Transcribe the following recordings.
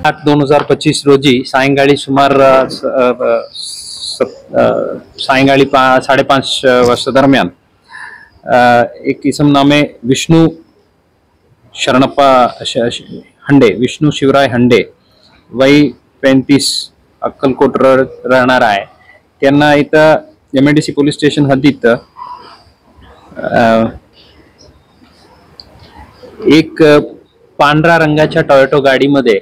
8/2025 रोजी सायंकाळी सुमार सायंकाळी 5:30 वाजता दरम्यान एक इसम नामे विष्णू शरणप्पा हंडे, विष्णू शिवराय हंडे, वय 35, अक्कलकोट राहणार आहे. त्यांना इथं MIDC पोलीस स्टेशन हद्दीत एक पांढऱ्या रंगाच्या टोयोटो गाडीमध्ये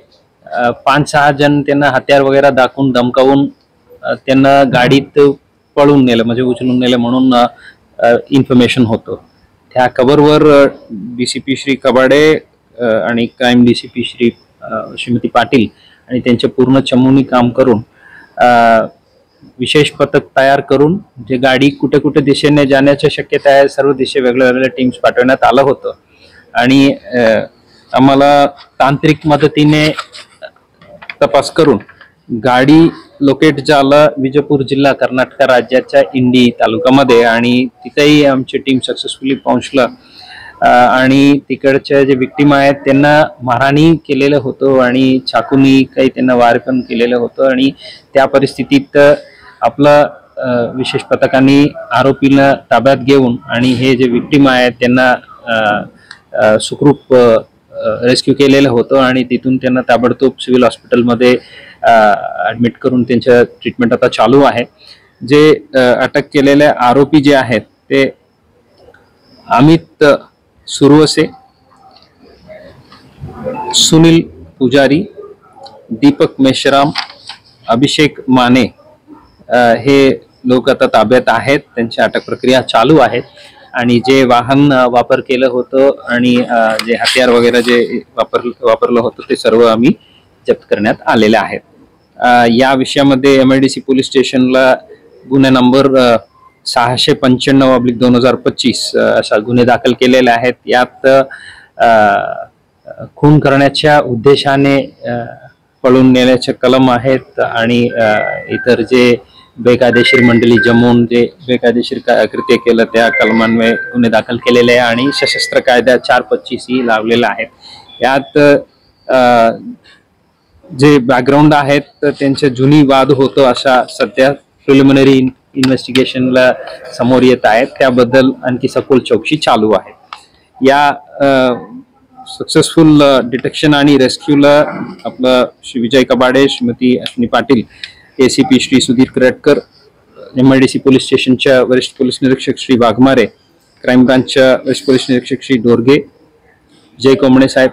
5-6 जण त्यांना हत्यार वगैरे दाखवून धमकावून त्यांना गाडीत पळून नेलं, म्हणजे उचलून नेलं म्हणून इन्फॉर्मेशन होतं. त्या खबरवर DCP श्री कबाडे आणि क्राईम DCP श्रीमती पाटील आणि त्यांचे पूर्ण चमूनी काम करून विशेष पथक तयार करून जे गाडी कुठे कुठे दिशेने जाण्याची शक्यता आहे सर्व दिशे वेगळ्या वेगळ्या टीम्स पाठवण्यात आलं होतं. आणि आम्हाला तांत्रिक मदतीने तपास करून गाडी लोकेट झाला विजयपूर जिल्हा कर्नाटक राज्याच्या इंडी तालुक्यामध्ये आणि तिथेही आमची टीम सक्सेसफुली पोहोचला. आणि तिकडचे जे विक्टिम आहेत त्यांना मारहाणी केलेलं होतं आणि चाकूनी काही त्यांना वार पण केलेलं होतं. आणि त्या परिस्थितीत आपला विशेष पथकाने आरोपीला ताब्यात घेऊन आणि हे जे विक्टिम आहेत त्यांना सुखरूप रेस्क्यू केलेलं होतं आणि तिथून त्यांना ताबडतोब सिव्हिल हॉस्पिटलमध्ये ऍडमिट करून त्यांचं ट्रीटमेंट आता चालू आहे. जे अटक केलेले आरोपी जे आहेत ते अमित सुरवसे, सुनील पुजारी, दीपक मेश्राम, अभिषेक माने हे लोक आता ताब्यात आहेत. त्यांची अटक प्रक्रिया चालू आहे. आणि जे वाहन वापर केलं होतं आणि जे हत्यार वगैरे जे वापरलं होतं ते सर्व आम्ही जप्त करण्यात आलेले आहेत. या विषयामध्ये MIDC पोलीस स्टेशनला गुन्हा नंबर 695/2025 असा गुन्हे दाखल केलेले आहेत. यात खून करण्याच्या उद्देशाने पळून नेण्याचे कलम आहेत आणि इतर जे बेकायदेशीर मंडळी जमवून जे बेकायदेशीर कृत्य केलं त्या कलमांमुळे गुन्हे दाखल केलेले आहे आणि सशस्त्र कायदा 425 ही लावलेला आहे. यात जे बॅकग्राऊंड आहेत तर त्यांचे जुनी वाद होतो अशा सध्या प्रिलिमिनरी इन्व्हेस्टिगेशनला समोर येत आहेत. त्याबद्दल आणखी सखोल चौकशी चालू आहे. या सक्सेसफुल डिटेक्शन आणि रेस्क्यूला आपलं Shri Vijay Kabade, Shrimati Ashwini Patil, ACP Shri Sudhir Karatkar, MIDC police स्टेशनच्या वरिष्ठ पोलीस निरीक्षक श्री वाघमारे, क्राईम ब्रांचच्या वरिष्ठ पोलीस निरीक्षक श्री डोरगे, जय कोमणे साहेब,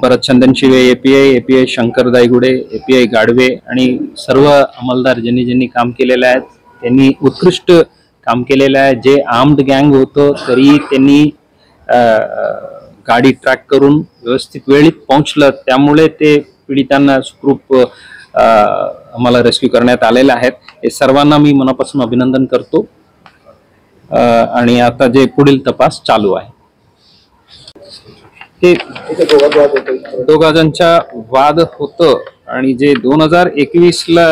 भरत चंदन शिवे API शंकर दायगुडे, API गाडवे आणि सर्व अंमलदार ज्यांनी काम केलेले आहेत त्यांनी उत्कृष्ट काम केलेलं आहे. जे आर्म्ड गँग होतं तरी त्यांनी गाडी ट्रॅक करून व्यवस्थित वेळीत पोहोचलं, त्यामुळे ते पीडितांना सुखरूप आम्हाला रेस्क्यू करण्यात आलेले आहेत. हे सर्वांना मी मनापासून अभिनंदन करतो. आणि आता जे पुढील तपास चालू आहे ते दोघांचा वाद होतं आणि जे 2021ला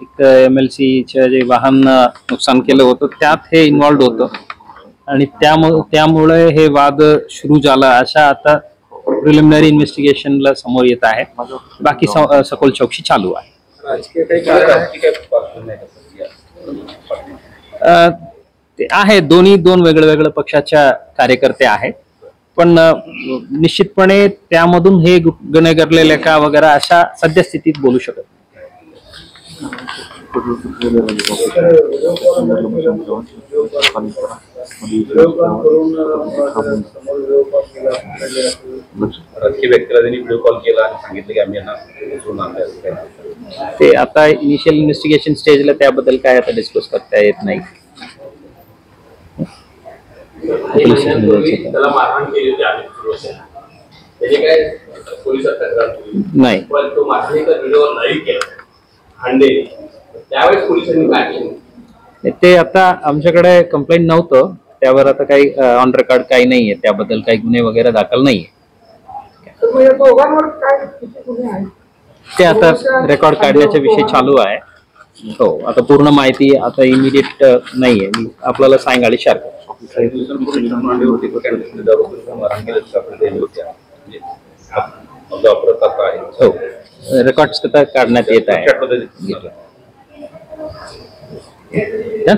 एक MLCचं जे वाहन नुकसान केलं होतं त्यात हे इन्व्हॉल्ड होतं आणि त्यामुळे हे वाद सुरू झाला अशा आता प्रिलिमिनरी इन्व्हेस्टिगेशनला समोर येत आहे. बाकी सखोल चौकशी चालू आहे. ते आहे दोन वेगवेगळ्या पक्षाच्या कार्यकर्ते आहेत, पण निश्चितपणे त्यामधून हे गुन्हे घडलेले का वगैरे अशा सद्यस्थितीत बोलू शकत ते आता इनिशियल इन्व्हेस्टिगेशन स्टेजला त्याबद्दल काय आता डिस्कस करता येत नाही. नाही ते आता आमच्याकडे कंप्लेंट नव्हतं त्यावर आता काही ऑन रेकॉर्ड काही नाहीये, त्याबद्दल काही गुन्हे वगैरे दाखल नाहीये. ते आता रेकॉर्ड काढण्याचा विषय चालू आहे. हो, आता पूर्ण माहिती आता इमिडिएट नाहीये, मी आपल्याला सायंकाळी शेअर करतो. वापरत आता आहे. हो, रेकॉर्ड्स काढण्यात येत आहे. कशा पद्धतीने हा?